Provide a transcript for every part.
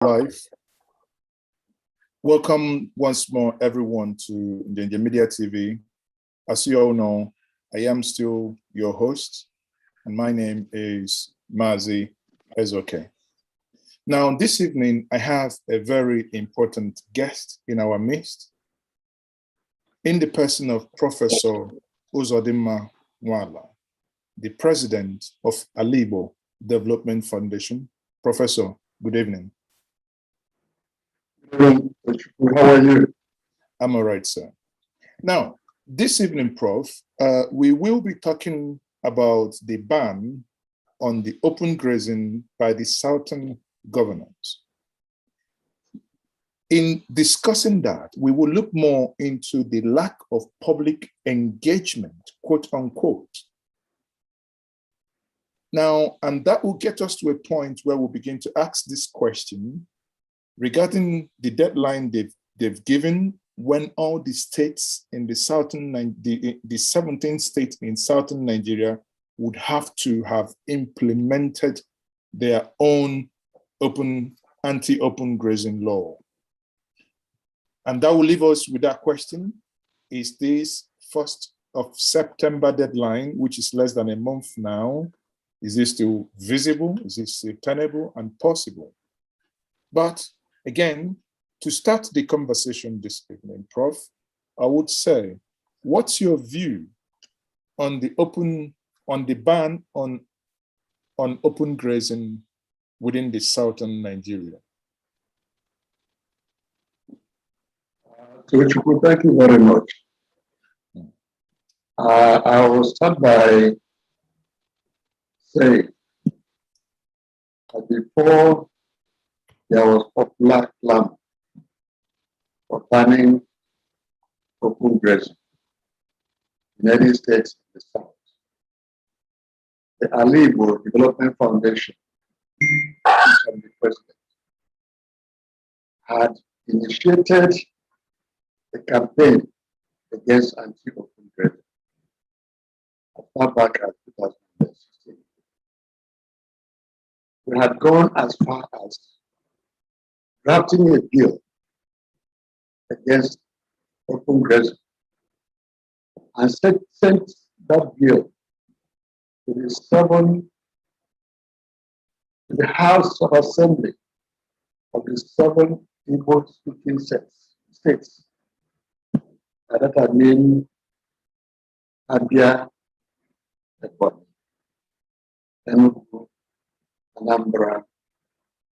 Live. Welcome once more, everyone, to the Media TV. As you all know, I am still your host, and my name is Mazi Ezoke. Now, this evening, I have a very important guest in our midst, in the person of Professor Uzodimma Nwala, the president of ALAIGBO Development Foundation. Professor, good evening. How are you? I'm all right, sir. Now, this evening, Prof, we will be talking about the ban on the open grazing by the southern governors. In discussing that, we will look more into the lack of public engagement, quote unquote. Now, and that will get us to a point where we'll begin to ask this question regarding the deadline they've given when all the states in the southern, the 17 states in southern Nigeria would have to have implemented their own anti-open grazing law. And that will leave us with that question: is this 1st of September deadline, which is less than a month now, is this still visible? Is this still tenable and possible? But again, to start the conversation this evening, Prof, I would say, what's your view on the ban on open grazing within the southern Nigeria? Thank you very much. I will start by saying that before there was popular clamor for banning open grazing in any states in the south, the ALAIGBO Development Foundation, and the president, had initiated a campaign against anti-open grazing as far back as 2016. We had gone as far as drafting a bill against open grazing and sent that bill to the House of Assembly of the 7 Igbo-speaking states. That I mean Abia, Ebonyi, Enugu, Anambra,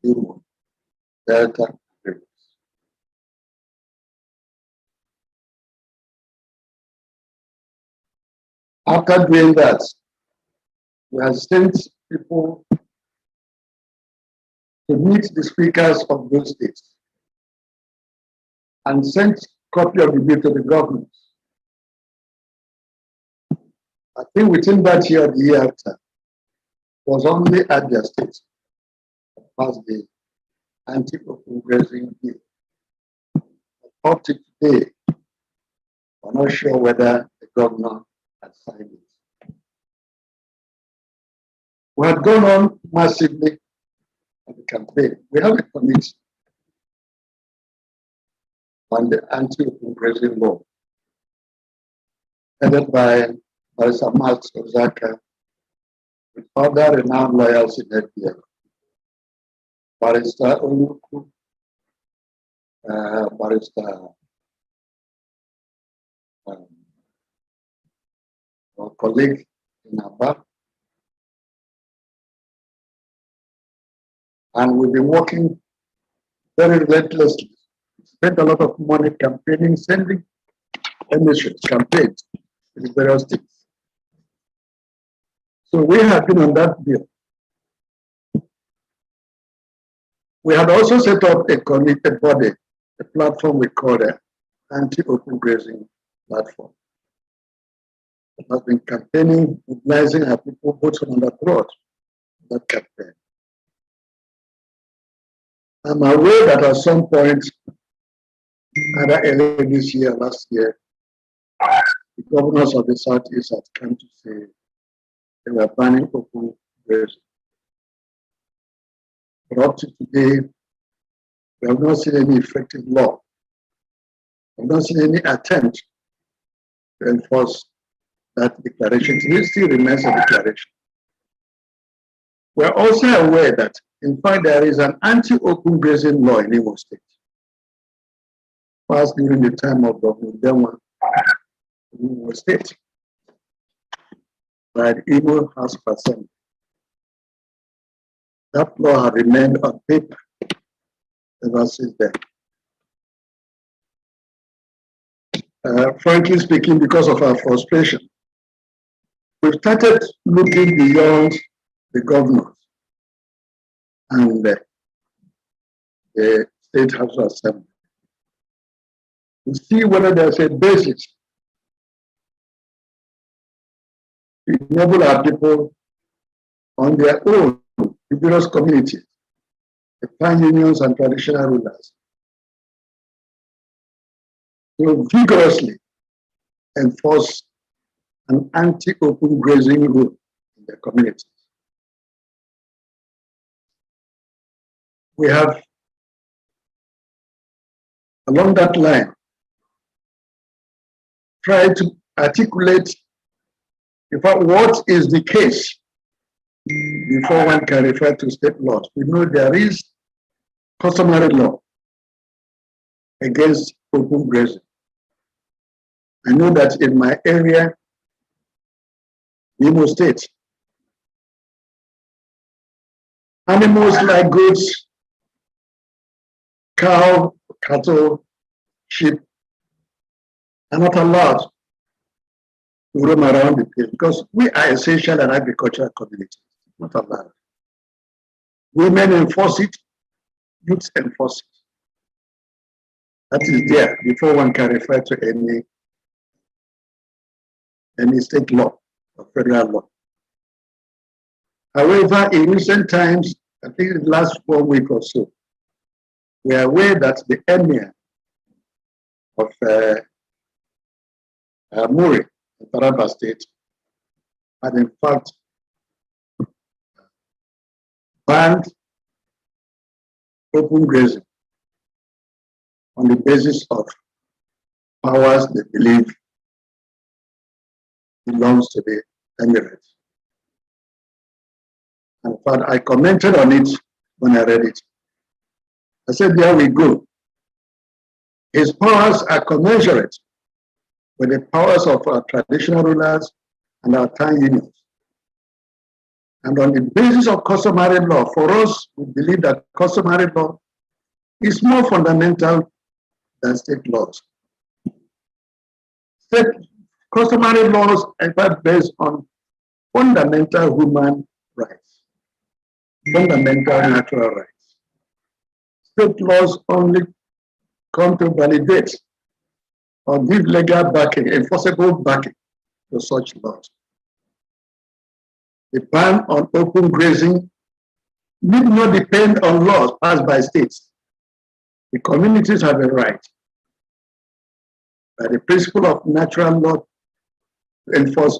Imo, Delta, Rivers. After doing that, we have sent people to meet the speakers of those states and sent copy of the bill to the government. I think within that year or the year after, was only Abia State that passed the anti-open grazing bill. Up to today, we're not sure whether the governor has signed it. We have gone on massively on the campaign. We have a committee on the anti-open grazing law, headed by Barrister Max Ozaka, with other renowned lawyers in FBL, Barrister Oluku, Barrister our colleague in Aba. And we've been working very relentlessly. Spent a lot of money campaigning, sending emissions, campaigns to the various states. So we have been on that bill. We had also set up a committed body, a platform we call the Anti-Open Grazing Platform. It has been campaigning, mobilizing our people both on and abroad, that campaign. I'm aware that at some point, either early this year, last year, the governors of the Southeast had come to say they were banning open grazing. But up to today, We have not seen any effective law. We have not seen any attempt to enforce that declaration. It still remains a declaration. We are also aware that, in fact, there is an anti-open grazing law in Imo State, passed during the time of Uzodimma in Imo State by the Imo House of Assembly. That law has remained on paper ever since then. Frankly speaking, because of our frustration, we've started looking beyond the governors and the State House of Assembly to see whether there's a basis to enable our people on their own, the various communities, the farm unions and traditional rulers, to vigorously enforce an anti-open grazing rule in their communities. We have, along that line, tried to articulate, in fact, what is the case before one can refer to state laws. We know there is customary law against open grazing. I know that in my area, Imo State, animals like goats, cow, cattle, sheep are not allowed to roam around the place because we are essential and agricultural community. Not allowed. Women enforce it, youths enforce it. That is there before one can refer to any state law or federal law. However, in recent times, I think in the last 4 weeks or so, we are aware that the emir of Muri, Taraba State, had in fact banned open grazing on the basis of powers they believe belongs to the Emirates. In fact, I commented on it when I read it. I said, there we go. His powers are commensurate with the powers of our traditional rulers and our town unions. And on the basis of customary law, for us, we believe that customary law is more fundamental than state laws. Customary laws are based on fundamental human rights, fundamental natural rights. State laws only come to validate or give legal backing, enforceable backing to such laws. The ban on open grazing need not depend on laws passed by states. The communities have a right, by the principle of natural law, to enforce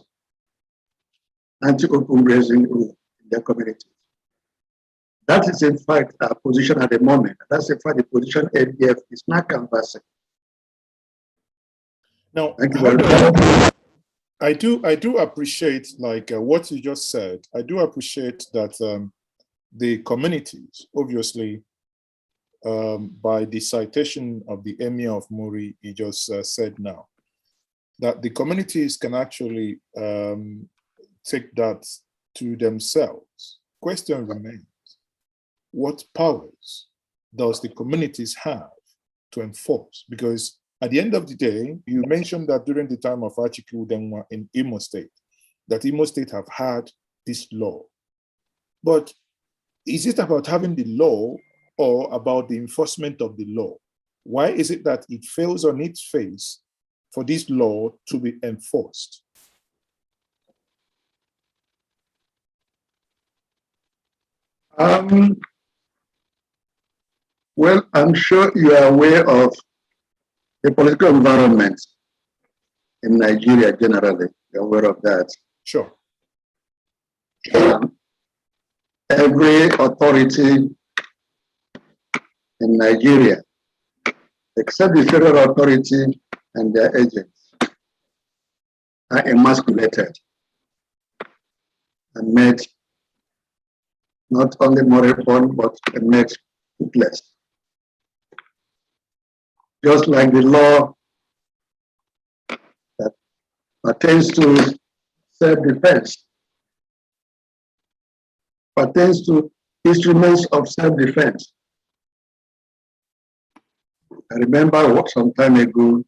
anti-open grazing rule in their communities. That is in fact our position at the moment. That's in fact the position ADF is now canvassing. Now, thank you very much. I do appreciate what you just said. I do appreciate that the communities, obviously, by the citation of the Emir of Muri, he just said now, that the communities can actually take that to themselves. Question remains, what powers does the communities have to enforce? Because at the end of the day, you mentioned that during the time of Uzodimma in Imo State, that Imo State have had this law. But is it about having the law or about the enforcement of the law? Why is it that it fails on its face for this law to be enforced? Well, I'm sure you are aware of the political environment in Nigeria generally. You're aware of that. Sure. Every authority in Nigeria, except the federal authority and their agents, are emasculated and made not only moribund, but made toothless. Just like the law that pertains to self-defense, pertains to instruments of self-defense. I remember some time ago,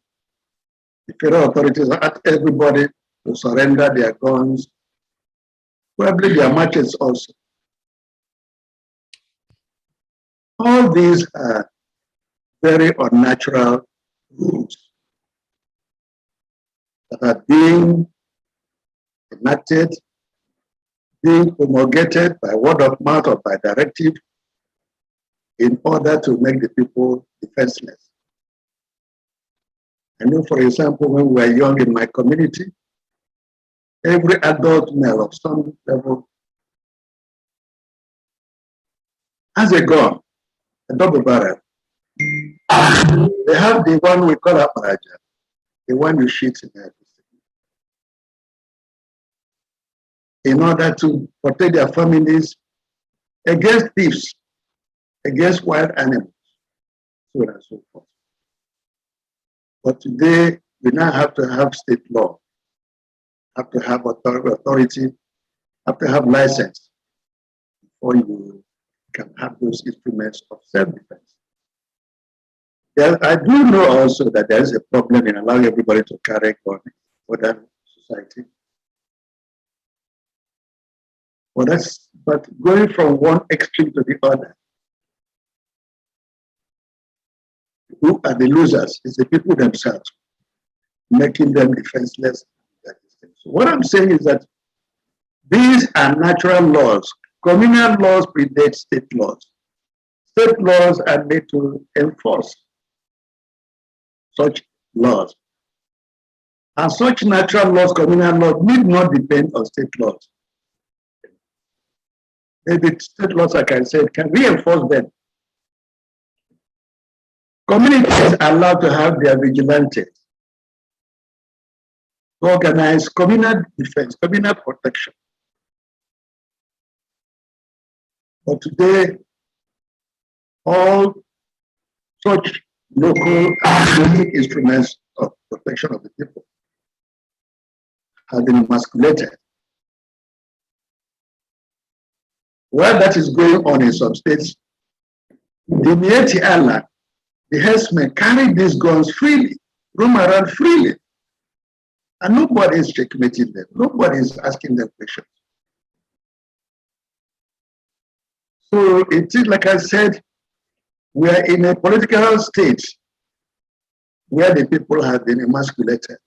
the federal authorities asked everybody to surrender their guns, probably their machetes also. All these are very unnatural rules that are being enacted, being promulgated by word of mouth or by directive in order to make the people defenseless. I know, for example, when we were young in my community, every adult male of some level has a gun, a double barrel. They have the one we call aparaja, the one you shoot in everything, in order to protect their families against thieves, against wild animals, so on and so forth. But today, we now have to have state law, have to have authority, have to have license before you can have those instruments of self-defense. I do know also that there is a problem in allowing everybody to carry guns in modern society. But going from one extreme to the other, who are the losers is the people themselves, making them defenseless. So what I'm saying is that these are natural laws. Communal laws predate state laws. State laws are made to enforce such laws. And such natural laws, communal laws, need not depend on state laws. Maybe state laws, like I said, can reinforce them. Communities are allowed to have their vigilantes, to organize communal defense, communal protection. But today, all such local and instruments of protection of the people have been emasculated. While that is going on in some states, the Mieti Allah, the herdsmen carry these guns freely, roam around freely, and nobody is checkmating them. Nobody is asking them questions. So it is, like I said, we are in a political state where the people have been emasculated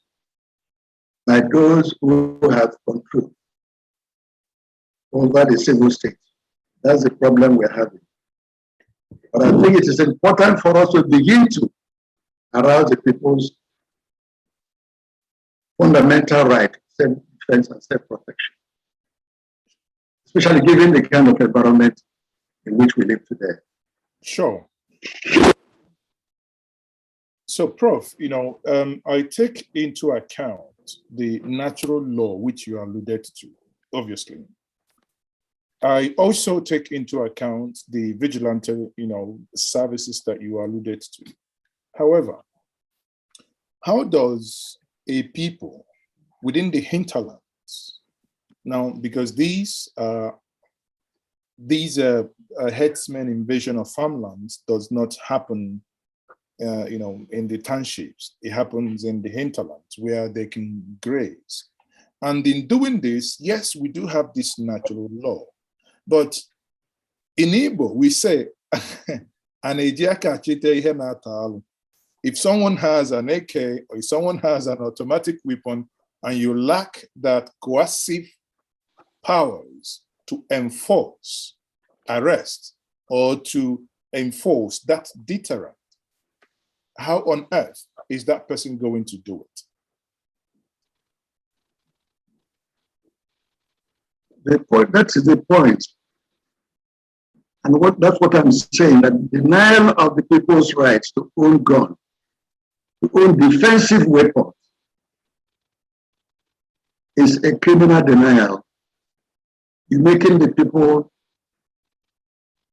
by those who have control over the civil state. That's the problem we're having. But I think it is important for us to begin to arouse the people's fundamental right, self-defense and self-protection, especially given the kind of environment in which we live today. Sure. So, Prof, I take into account the natural law which you alluded to, obviously. I also take into account the vigilante, services that you alluded to. However, how does a people within the hinterlands, now, because these herdsmen invasion of farmlands does not happen, in the townships. It happens in the hinterlands where they can graze. And in doing this, yes, we do have this natural law. But in Igbo, we say, if someone has an AK or if someone has an automatic weapon and you lack that coercive powers to enforce arrest or to enforce that deterrent, how on earth is that person going to do it? That is the point. And that's what I'm saying, that denial of the people's rights to own guns, to own defensive weapons, is a criminal denial. You're making the people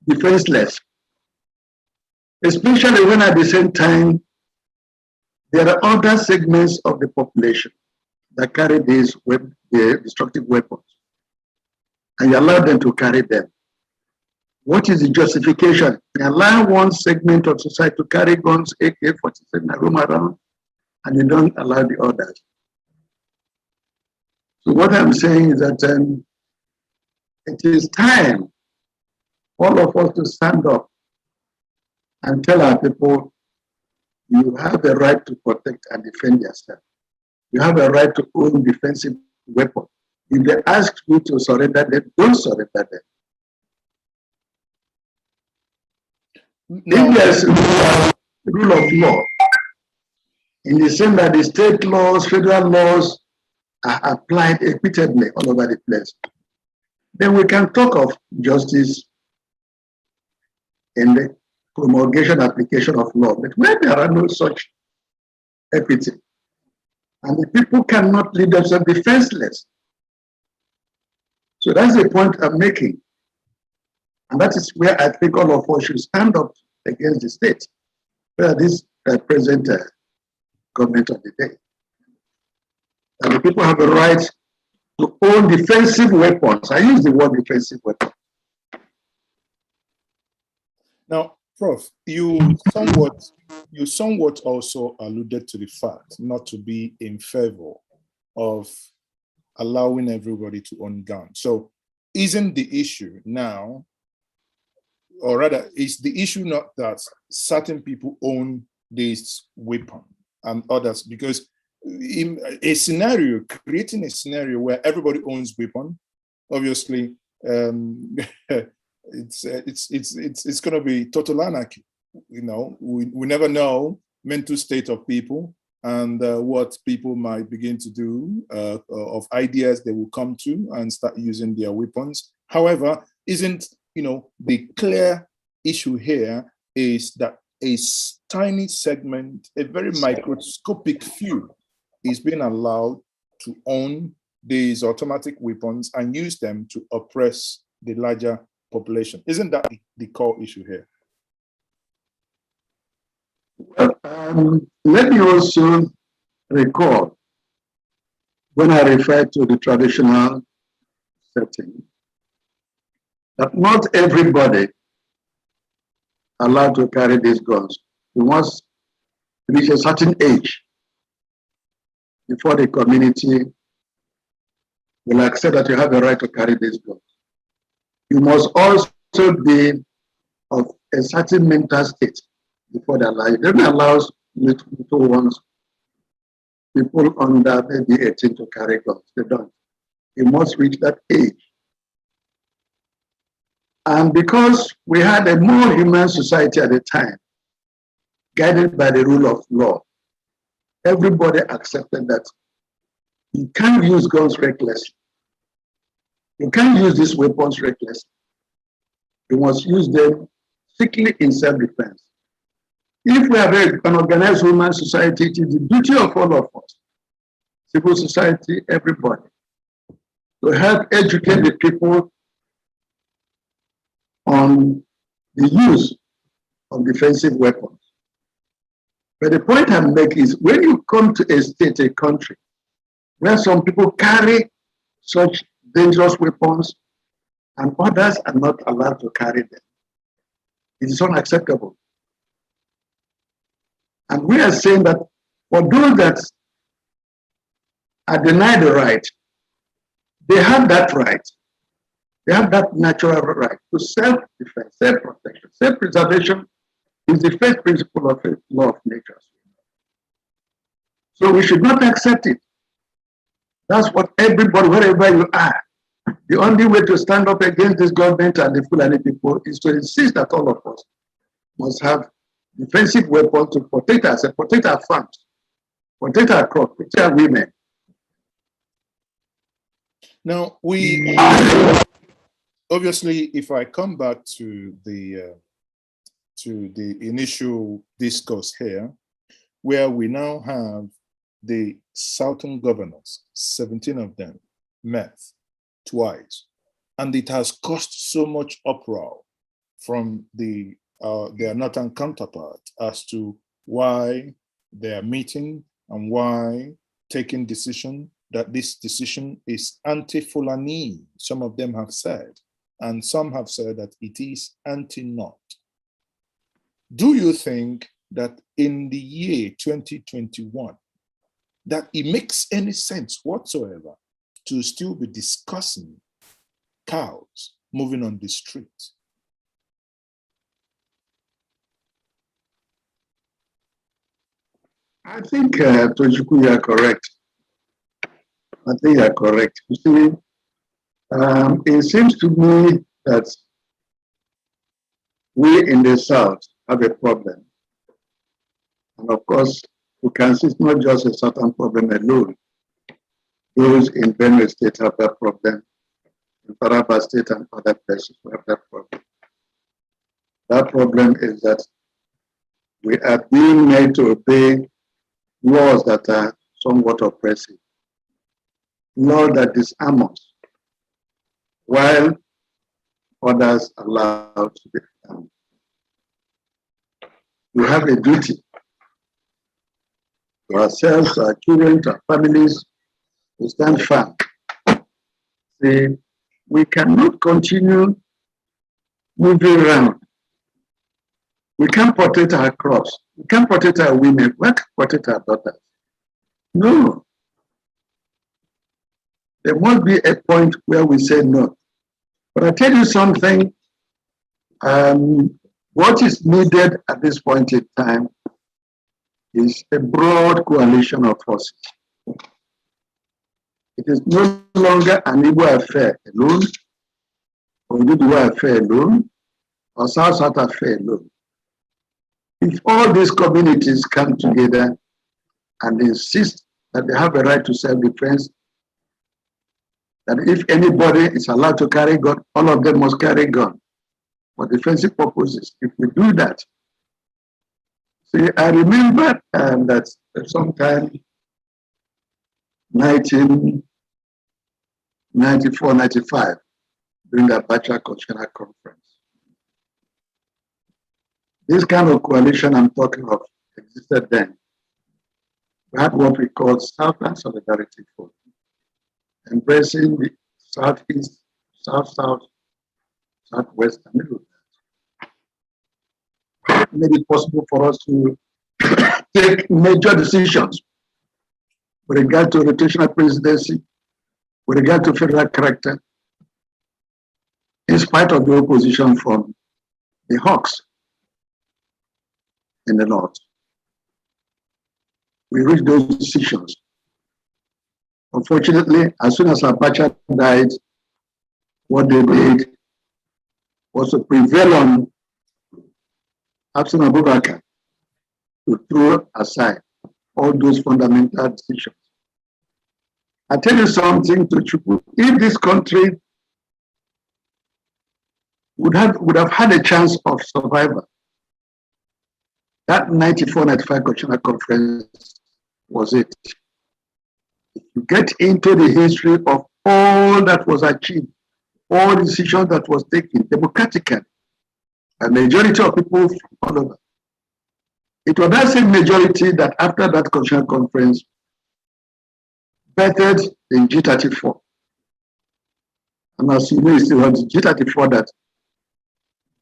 defenseless, especially when at the same time there are other segments of the population that carry these destructive weapons, and you allow them to carry them. What is the justification? You allow one segment of society to carry guns, AK-47, and roam around, and you don't allow the others. So what I'm saying is that it is time all of us to stand up and tell our people, you have a right to protect and defend yourself. You have a right to own defensive weapons. If they ask you to surrender them, don't surrender them. No. If there's rule of law, in the sense that the state laws, federal laws are applied equitably all over the place, then we can talk of justice in the promulgation, application of law. But when there are no such equity, and the people cannot leave themselves defenseless. So that's the point I'm making. And that is where I think all of us should stand up against the state, where this present government of the day. And the people have a right to own defensive weapons. I use the word defensive weapon. Now, Prof, you somewhat also alluded to the fact not to be in favor of allowing everybody to own guns. So isn't the issue now, or rather, is the issue not that certain people own this weapon and others? Because in a scenario, creating a scenario where everybody owns weapon, obviously, it's going to be total anarchy. You know, we never know mental state of people and what people might begin to do, of ideas they will come to and start using their weapons. However, isn't, the clear issue here is that a tiny segment, a very microscopic few, is being allowed to own these automatic weapons and use them to oppress the larger population. Isn't that the core issue here? Well, let me also recall when I refer to the traditional setting, that not everybody allowed to carry these guns. You must reach a certain age before the community will accept that you have a right to carry these guns. You must also be of a certain mental state before they allow you. They don't allow little ones, people under maybe 18 to carry guns. They don't. You must reach that age. And because we had a more human society at the time, guided by the rule of law, everybody accepted that you can't use guns recklessly. You can't use these weapons recklessly. You must use them strictly in self-defense. If we are an organized human society, it is the duty of all of us, civil society, everybody, to help educate the people on the use of defensive weapons. But the point I'm making is when you come to a state, a country, where some people carry such dangerous weapons and others are not allowed to carry them, it is unacceptable. And we are saying that for those that are denied the right, they have that right. They have that natural right to self-defense, self-protection. Self-preservation is the first principle of the law of nature. So we should not accept it. That's what everybody, wherever you are, the only way to stand up against this government and the Fulani people is to insist that all of us must have defensive weapons to protect us, protect our farms, protect our crops, protect our women. Now, obviously, if I come back to the initial discourse here, where we now have the Southern governors, 17 of them met twice, and it has caused so much uproar from their Northern counterpart as to why they are meeting and why taking decision, that this decision is anti-Fulani, some of them have said, and some have said that it is anti-North. Do you think that in the year 2021, that it makes any sense whatsoever to still be discussing cows moving on the street? I think, Tojiku, you are correct. I think you are correct. You see, it seems to me that we in the South have a problem. And of course, you can see it's not just a certain problem alone. Those in Benue State have that problem. In Taraba State and other places have that problem. That problem is that we are being made to obey laws that are somewhat oppressive, laws that disarm us, while others are allowed to be armed. We have a duty to ourselves, to our children, to our families, to stand firm. See, we cannot continue moving around. We can't protect our crops. We can't protect our women. We can't protect our daughters. No. There must be a point where we say no. But I tell you something, what is needed at this point in time is a broad coalition of forces. It is no longer an Igbo affair alone, or Yoruba affair alone, or South affair alone. If all these communities come together and insist that they have a right to self-defense, that if anybody is allowed to carry gun, all of them must carry gun for defensive purposes. If we do that, see, I remember that sometime 1994, 95, during the Abacha Constitutional Conference. This kind of coalition I'm talking of existed then. We had what we call Southern Solidarity Force, embracing the Southeast, South-South, Southwest, and Middle Belt. It made it possible for us to take major decisions with regard to rotational presidency, with regard to federal character, in spite of the opposition from the Hawks in the North. We reached those decisions. Unfortunately, as soon as Abacha died, what they did was to prevail on Absalom Abubakar to throw aside all those fundamental decisions. I tell you something, Tochukwu, if this country would have had a chance of survival, that 94-95 Constitutional Conference was it. If you get into the history of all that was achieved, all decisions that was taken democratically, a majority of people from all over, it was that same majority that after that Constitutional Conference bettered in G34. And as you know, it was G34 that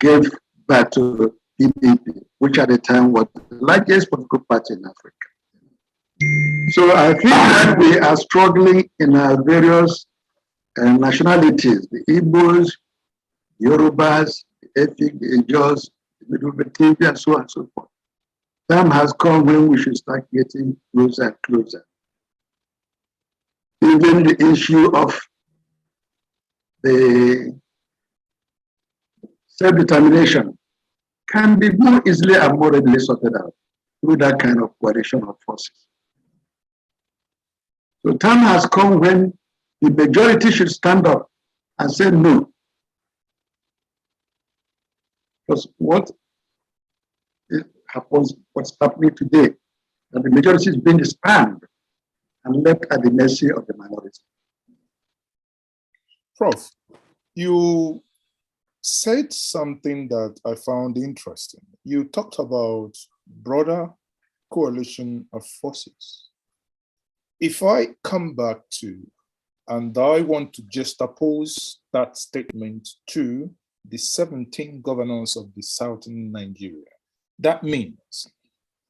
gave birth to PDP, which at the time was the largest political party in Africa. So I think that we are struggling in our various nationalities, the Igbos, the Yorubas, the Efik, the Ijos, the Middle Batavia, and so on and so forth. Time has come when we should start getting closer and closer. Even the issue of the self-determination can be more easily and more readily sorted out through that kind of coalition of forces. So time has come when the majority should stand up and say no. Because what's happening today, that the majority is being disbanded and left at the mercy of the minority. Prof, you said something that I found interesting. You talked about broader coalition of forces. If I come back to, and I want to juxtapose that statement to the 17 governors of the southern Nigeria, that means,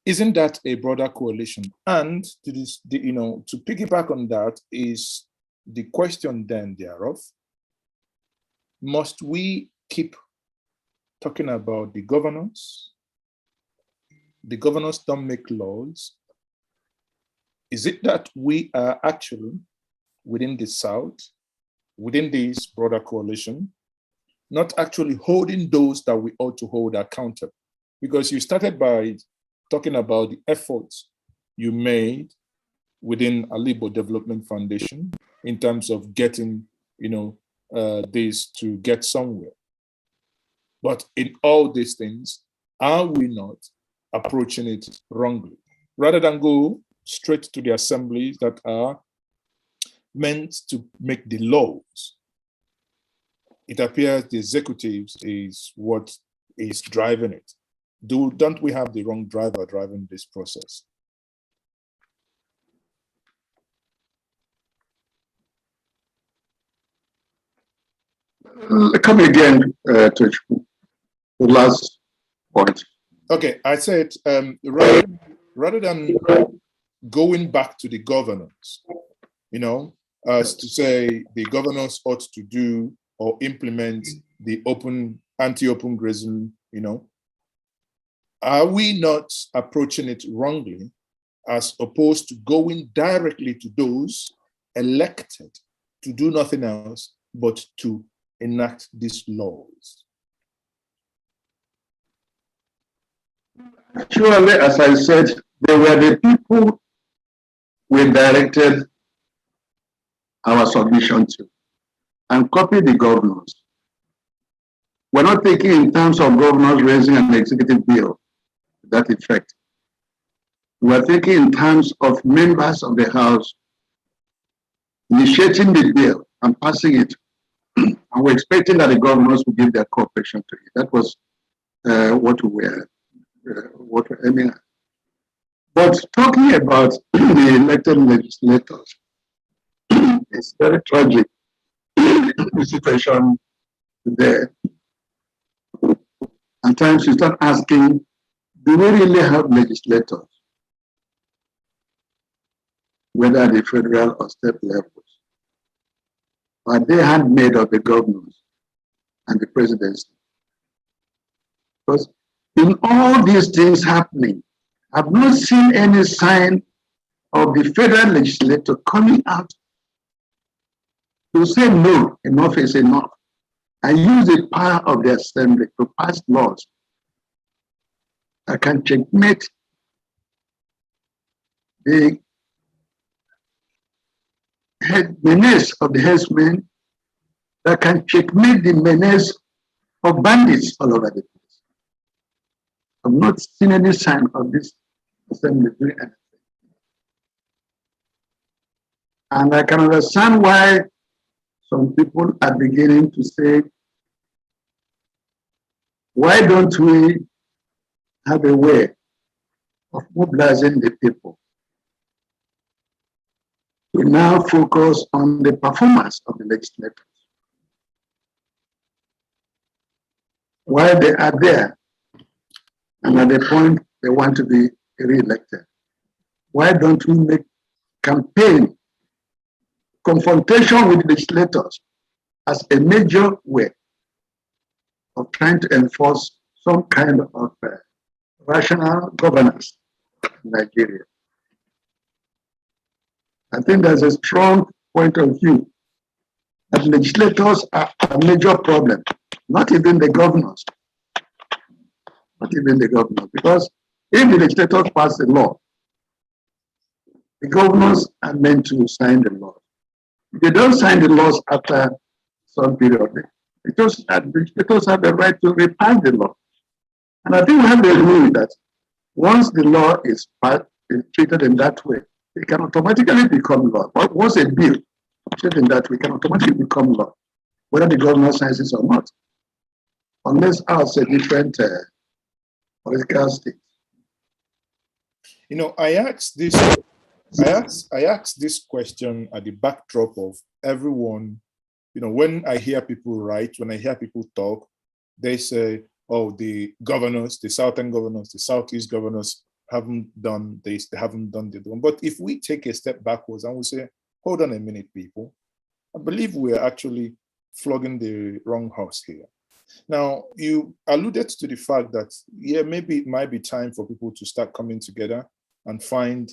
isn't that a broader coalition? And to this, to piggyback on that is the question then thereof, must we keep talking about the governors? The governors don't make laws. Is it that we are actually within the South, within this broader coalition, not actually holding those that we ought to hold accountable? Because you started by talking about the efforts you made within ALAIGBO Development Foundation in terms of getting, this to get somewhere. But in all these things, are we not approaching it wrongly? Rather than go straight to the assemblies that are meant to make the laws, it appears the executives is what is driving it. Don't we have the wrong driver driving this process? Come again to the last point. Okay, I said rather than going back to the governors, as to say the governors ought to do or implement the anti-open grazing, are we not approaching it wrongly as opposed to going directly to those elected to do nothing else but to enact these laws? Actually, as I said, they were the people we directed our submission to and copied the governors. We're not thinking in terms of governors raising an executive bill to that effect. We're thinking in terms of members of the House initiating the bill and passing it. And we're expecting that the governors will give their cooperation to it. That was what we're aiming at. But talking about the elected legislators, it's very tragic, the situation today. At times you start asking, do we really have legislators, whether at the federal or state levels? Are they handmade of the governors and the presidency? Because in all these things happening, I've not seen any sign of the federal legislator coming out to say no, enough is enough, and use the power of the assembly to pass laws that can checkmate the menace of the herdsmen, that can checkmate the menace of bandits all over the place. I've not seen any sign of this assembly doing anything. And I can understand why some people are beginning to say, why don't we have a way of mobilizing the people? We now focus on the performance of the legislators. While they are there, and at the point they want to be re-elected, why don't we make campaign, confrontation with legislators as a major way of trying to enforce some kind of rational governance in Nigeria? I think there's a strong point of view that legislators are a major problem, not even the governors. Not even the governors, because if the legislators pass the law, the governors are meant to sign the law. If they don't sign the laws after some period, the legislators have the right to repass the law. And I think we have to agree that once the law is treated in that way, it can automatically become law. But once a bill is treated in that way, it can automatically become law, whether the governor signs it or not, unless ours a different political state. You know, I asked this question at the backdrop of everyone. You know, when I hear people write, when I hear people talk, they say, oh, the governors, the southern governors, the southeast governors haven't done this, they haven't done the other one. But if we take a step backwards and we say, hold on a minute, people, I believe we're actually flogging the wrong horse here. Now, you alluded to the fact that, yeah, maybe it might be time for people to start coming together and find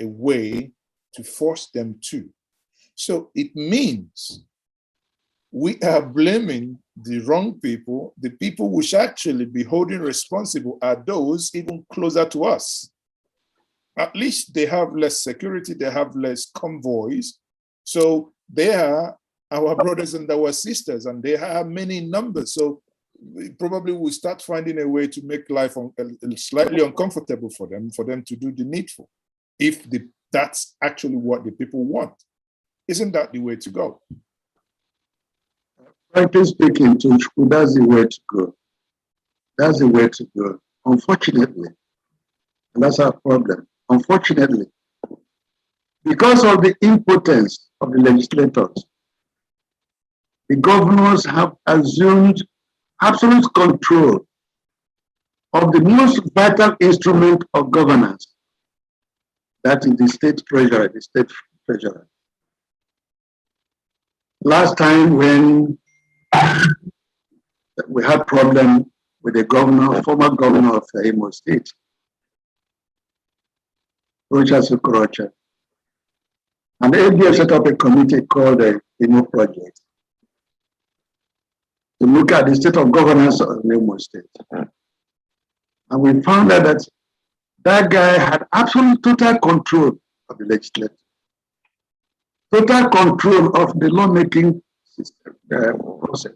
a way to force them to. So it means we are blaming the wrong people. The people who should actually be holding responsible are those even closer to us. At least they have less security, they have less convoys. So they are our brothers and our sisters, and they have many numbers. So we probably will start finding a way to make life slightly uncomfortable for them to do the needful, if that's actually what the people want. Isn't that the way to go? Frankly speaking, that's the way to go. That's the way to go. Unfortunately, and that's our problem. Unfortunately, because of the impotence of the legislators, the governors have assumed absolute control of the most vital instrument of governance, that is the state treasurer, Last time when we had problem with the former governor of Imo State, Rocha Sukorocha, and the ADF set up a committee called the Imo Project to look at the state of governance of Imo State. And we found out that that guy had absolute total control of the legislature, total control of the lawmaking system, process,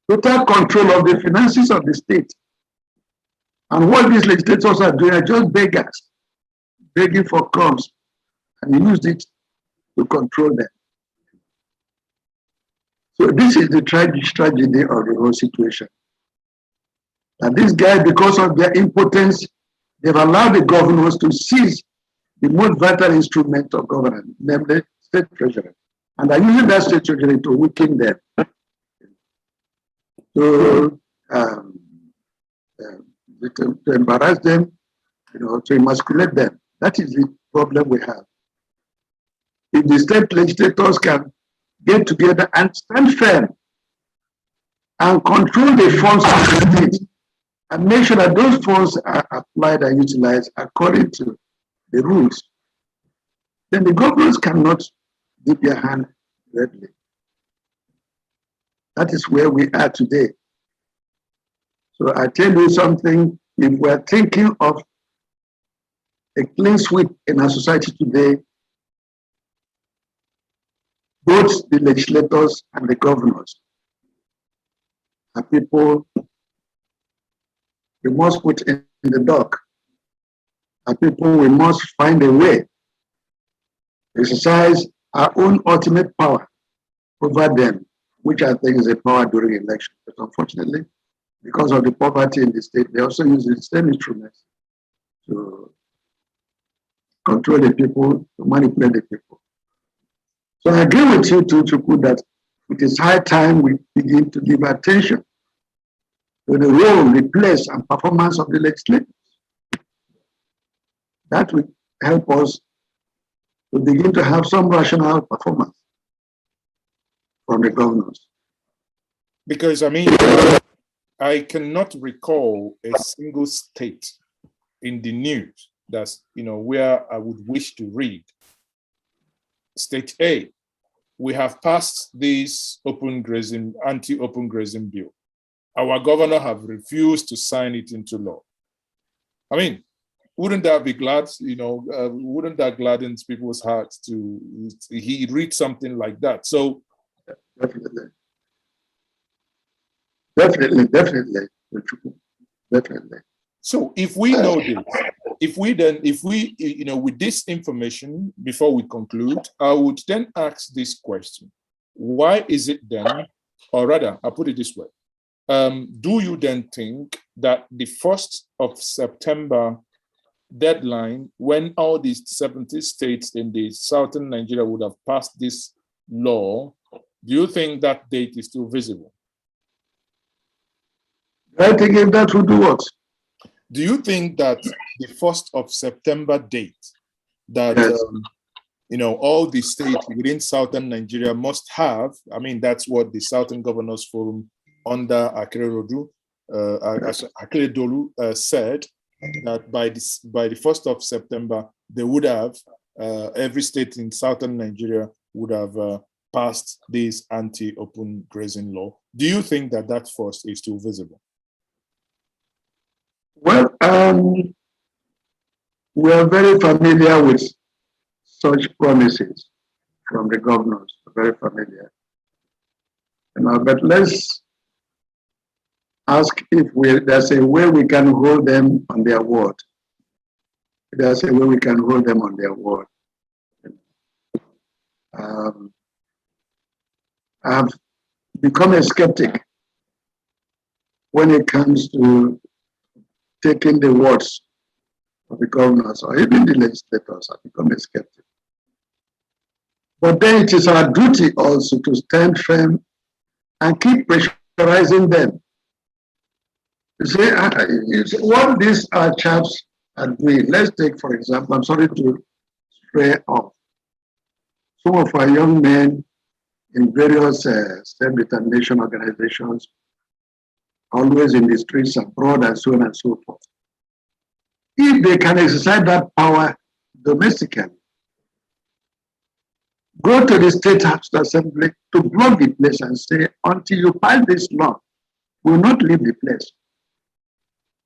total control of the finances of the state. And what these legislators are doing are just beggars, begging for crumbs, and he used it to control them. So this is the tragedy of the whole situation. And this guy, because of their impotence, they've allowed the governors to seize the most vital instrument of governance, namely state treasury. And they're using that state treasury to weaken them, to embarrass them, to emasculate them. That is the problem we have. If the state legislators can get together and stand firm and control the funds of the state and make sure that those funds are applied and utilized according to the rules, then the governments cannot dip their hand readily. That is where we are today. So I tell you something, if we're thinking of a clean sweep in our society today, both the legislators and the governors are people we must put in the dock, are people we must find a way to exercise our own ultimate power over them, which I think is a power during election. But unfortunately, because of the poverty in the state, they also use the same instruments to control the people, to manipulate the people. So I agree with you, Chukwu, that it is high time we begin to give attention to the role, the place, and performance of the legislators. That will help us to begin to have some rational performance from the governors. Because, I mean, I cannot recall a single state in the news that's, where I would wish to read. State A, we have passed this anti-open grazing bill. Our governor have refused to sign it into law. I mean, wouldn't that be glad? Wouldn't that gladden people's hearts to he read something like that? So definitely. definitely. So if we know this, if we, with this information, before we conclude, I would then ask this question. Why is it then, or rather, I'll put it this way. Do you then think that the 1st of September deadline, when all these 70 states in the southern Nigeria would have passed this law, do you think that date is still visible? I think if that would do what? Do you think that the 1st of September date that, yes. All the states within southern Nigeria must have, I mean, that's what the Southern Governors Forum under Akeredolu said, that by the 1st of September, they would have, every state in southern Nigeria would have passed this anti-open grazing law. Do you think that that first is still visible? Well, we are very familiar with such promises from the governors, very familiar. But let's ask if there's a way we can hold them on their word. There's a way we can hold them on their word. I've become a skeptic when it comes to taking the words of the governors or even the legislators. I've become a skeptic. But then it is our duty also to stand firm and keep pressurizing them. You see, what these chaps are doing, let's take, for example, I'm sorry to stray off, some of our young men in various self-determination organizations, always in the streets abroad and so on and so forth. If they can exercise that power domestically, go to the State House Assembly to block the place and say, until you pass this law, we will not leave the place.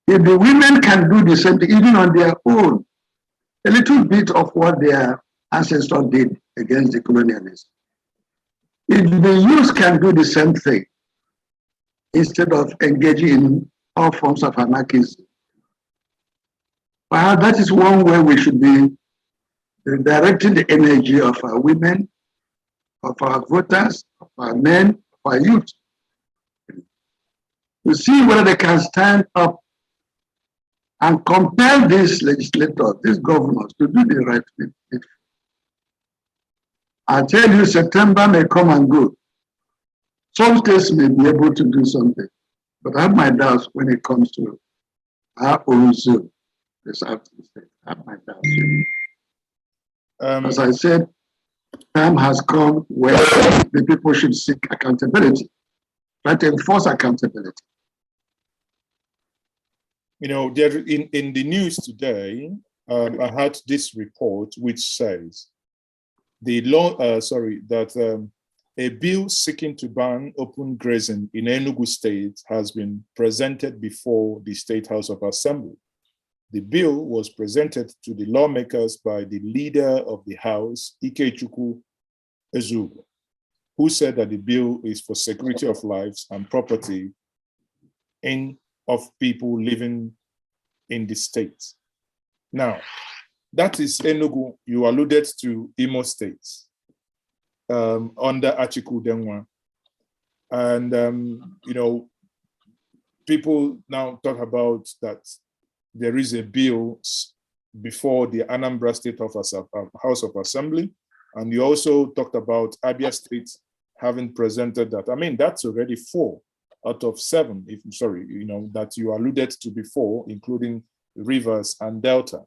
If the women can do the same thing, even on their own, a little bit of what their ancestors did against the colonialists. If the youth can do the same thing, instead of engaging in all forms of anarchism, perhaps that is one way we should be directing the energy of our women, of our voters, of our men, of our youth, to see whether they can stand up and compel these legislators, these governors, to do the right thing. I tell you, September may come and go. Some states may be able to do something, but I have my doubts when it comes to our own zone, the Southern state. I have my doubts. As I said, time has come where the people should seek accountability, try to enforce accountability. There in the news today, I had this report which says the law, that a bill seeking to ban open grazing in Enugu State has been presented before the State House of Assembly. The bill was presented to the lawmakers by the leader of the House, Ikechukwu Ezugo, who said that the bill is for security of lives and property of people living in the state. Now, that is Enugu. You alluded to Imo State under Achiku Denwa. And, people now talk about that there is a bill before the Anambra State House of Assembly. And you also talked about Abia State having presented that. I mean, that's already 4 out of 7, that you alluded to before, including Rivers and Delta.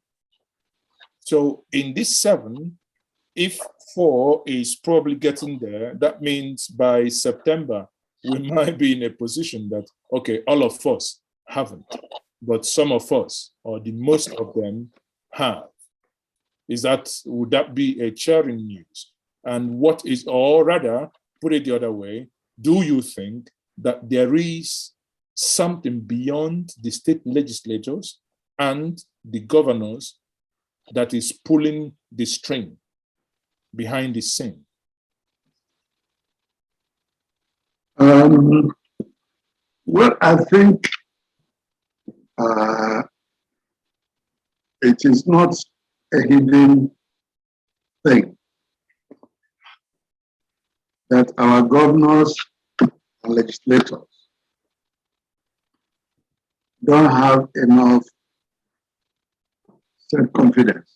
So in this 7, if 4 is probably getting there, that means by September, we might be in a position that, okay, all of us haven't, but some of us, or the most of them, have. Would that be a cheering news? And what is, or rather, put it the other way, do you think that there is something beyond the state legislators and the governors that is pulling the string behind the scene? Well, I think it is not a hidden thing that our governors and legislators don't have enough self-confidence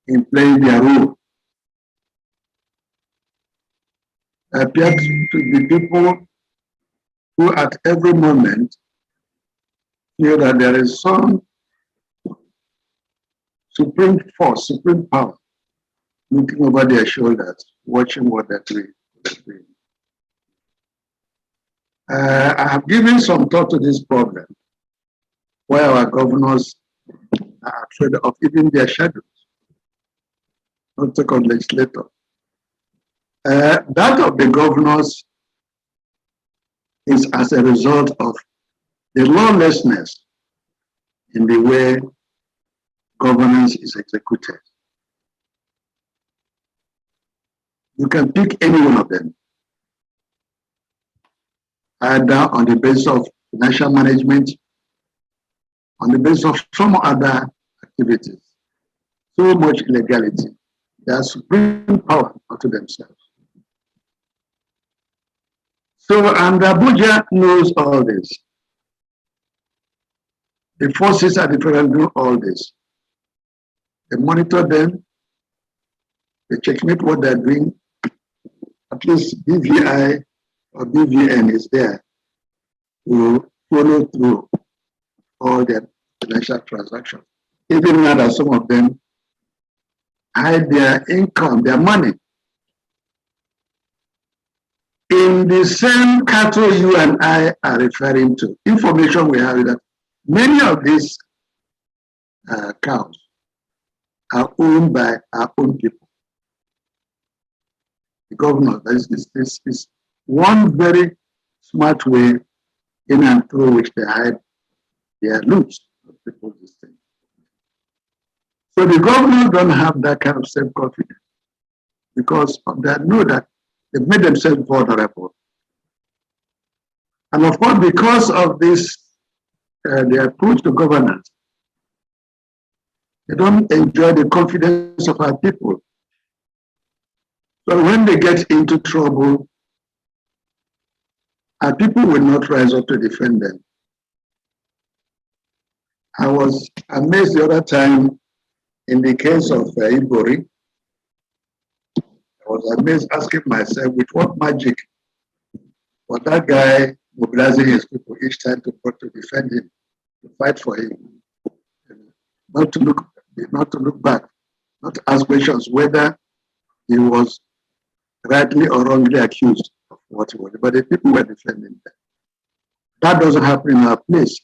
in playing their role. They appear to be people who at every moment feel that there is some supreme force, supreme power looking over their shoulders, watching what they're doing. I have given some thought to this problem, why our governors are afraid of even their shadows, not talk of legislators. That of the governors is as a result of the lawlessness in the way governance is executed. You can pick any one of them, either on the basis of financial management, on the basis of some other activities. So much illegality. They are supreme power unto themselves. So, and Abuja knows all this. The forces at the federal know all this. They monitor them, they checkmate what they're doing. At least BVI or BVN is there to follow through all their financial transactions. Even now that some of them hide their income, their money, in the same cattle you and I are referring to. Information we have is that many of these cows are owned by our own people. The governor, this is one very smart way in and through which they hide their loot of people's things. So the governors don't have that kind of self-confidence because they know that they've made themselves vulnerable. And of course, because of this, their approach to governance, they don't enjoy the confidence of our people. So when they get into trouble, our people will not rise up to defend them. I was amazed the other time in the case of Ibori. I was amazed asking myself, with what magic was that guy mobilizing his people each time to defend him, to fight for him, not to look back, not to ask questions whether he was rightly or wrongly accused of what he was. But the people were defending him. That doesn't happen in our place.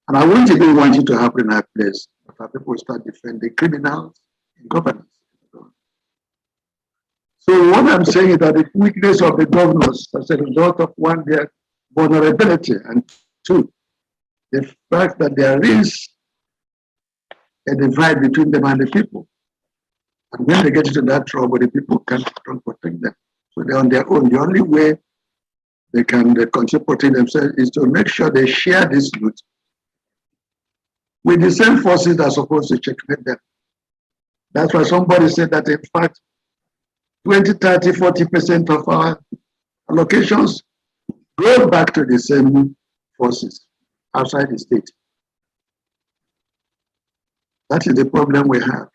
And I wouldn't even want it to happen in our place. But our people start defending criminals in governance. So what I'm saying is that the weakness of the governors as a result of one, their vulnerability, and two, the fact that there is a divide between them and the people. And when they get into that trouble, the people can't protect them. So they're on their own. The only way they can continue protecting themselves is to make sure they share this loot with the same forces that are supposed to checkmate them. That's why somebody said that, in fact, 20, 30, 40% of our allocations go back to the same forces outside the state. That is the problem we have.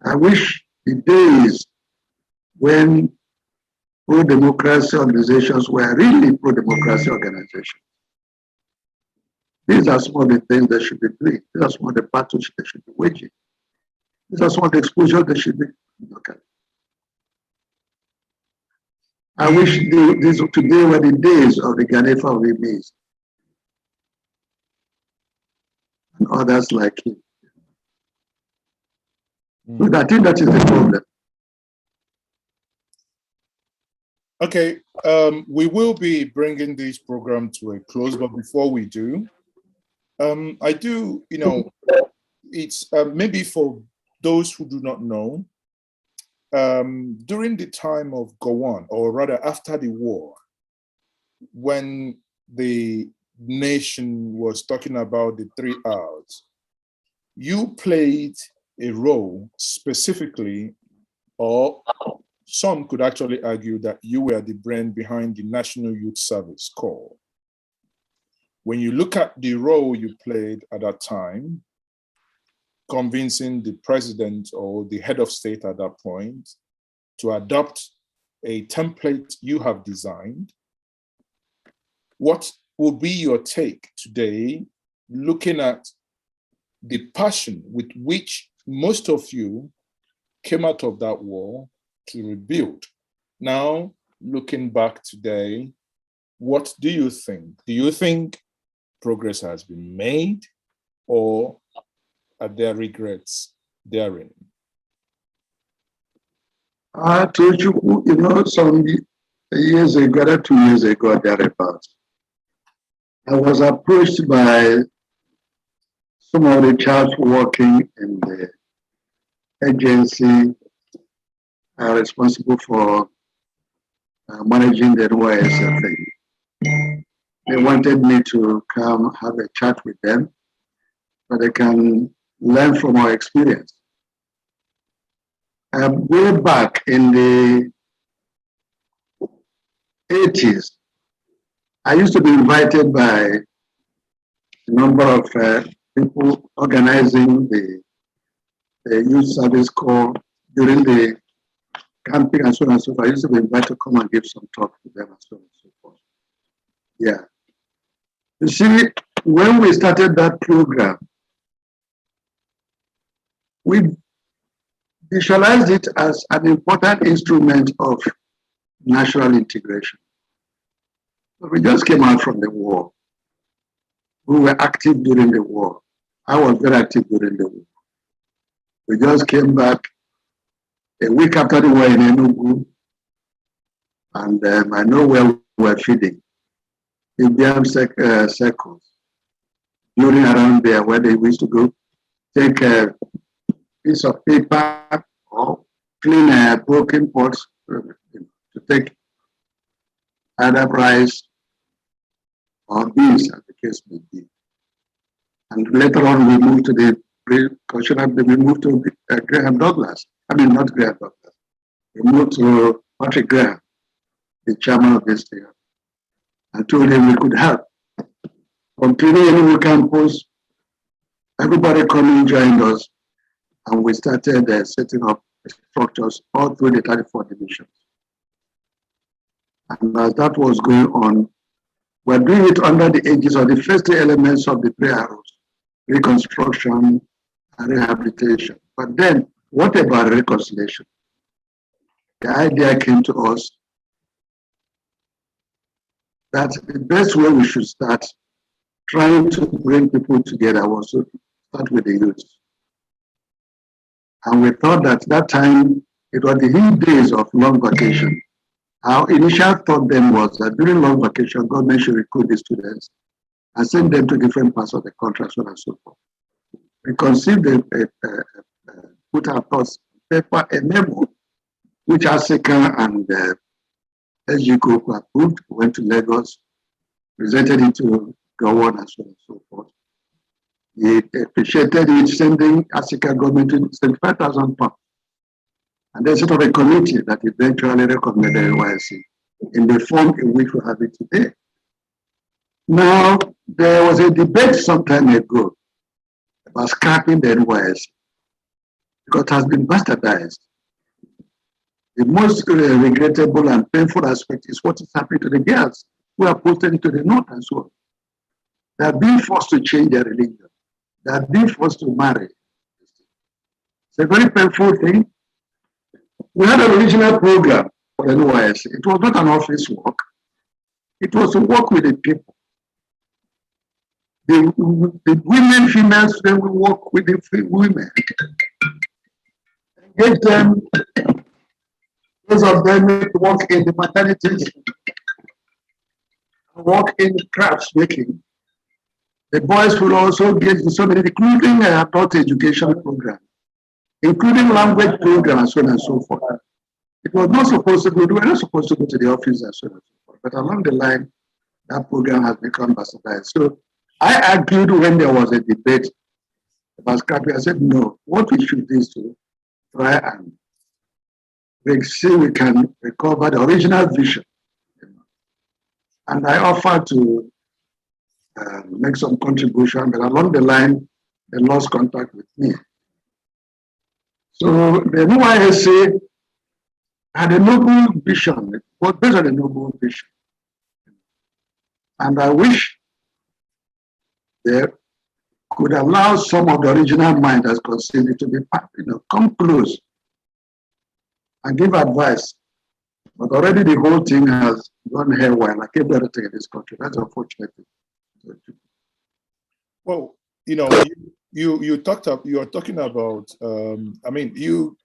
I wish the days when pro-democracy organizations were really pro-democracy organizations. These are some of the things they should be doing. These are some of the battles they should be waging. These are some of the exposure they should be looking at. I wish today were the days of the Ganefa of the maize and others like him. But I think that is the problem. Okay, we will be bringing this program to a close, but before we do, I do, it's maybe for those who do not know, during the time of Gowon, or rather after the war, when the nation was talking about the 3 R's, you played a role specifically, or some could actually argue that you were the brain behind the National Youth Service Corps. When you look at the role you played at that time, convincing the president or the head of state at that point to adopt a template you have designed, what will be your take today, looking at the passion with which most of you came out of that war to rebuild? Now, looking back today, what do you think? Do you think progress has been made, or are there regrets therein? Some years ago, 2 years ago, thereabouts, I was approached by some of the chaps working in the agency responsible for managing the NYSL thing. They wanted me to come have a chat with them, so they can learn from our experience. Way back in the 80s, I used to be invited by a number of people organizing the Youth Service Corps during the camping and so on and so forth. I used to be invited to come and give some talk to them and so on and so forth. Yeah. You see, when we started that program, we visualized it as an important instrument of national integration. We just came out from the war. We were active during the war. I was very active during the war. We just came back a week after the war in Enugu, and I know where we were feeding. Indian circles, during around there where they used to go, take a piece of paper or clean broken pots to take either rice or beans, as the case may be. And later on, we moved to we moved to Graham Douglas. I mean, not Graham Douglas. We moved to Patrick Graham, the chairman of this thing, and told him we could help. From Enugu campus, everybody coming joined us, and we started setting up structures all through the 34 divisions. And as that was going on, we're doing it under the aegis of the first 3 elements of the 3 arrows: reconstruction and rehabilitation. But then, what about reconciliation? The idea came to us that the best way we should start trying to bring people together was to start with the youth. And we thought that time, it was the heat days of long vacation. Our initial thought then was that during long vacation, government should recruit the students and send them to different parts of the country, so on and so forth. We conceived put our thoughts on paper, a memo, which ASICA and SG Group approved, went to Lagos, presented it to Gowon and so on and so forth. He appreciated it, sending ASICA government £75,000. And they set up a committee that eventually recommended NYSC in the form in which we have it today. Now, there was a debate some time ago about scrapping the NYSC because it has been bastardized. The most regrettable and painful aspect is what is happening to the girls who are posted into the north and so on. They are being forced to change their religion. They are being forced to marry. It's a very painful thing. We had an original program for NYSC. It was not an office work. It was to work with the people. The women, females, then we work with the women. Engage them. Those of them work in the maternities, work in crafts making. The boys will also get so many, including adult education program, including language program, and so on and so forth. It was not supposed to go, we were not supposed to go to the office and so on and so forth. But along the line, that program has become bastardized. So I argued when there was a debate about scrapping. I said, no, what we should do is to try and see we can recover the original vision. And I offered to make some contribution, but along the line, they lost contact with me. So the NYSA had a noble vision, it was based on a noble vision. And I wish they could allow some of the original mind that's conceived it to be, come close and give advice. But already the whole thing has gone haywire, like everything in this country. That's unfortunate. Well, you are talking about. I mean, you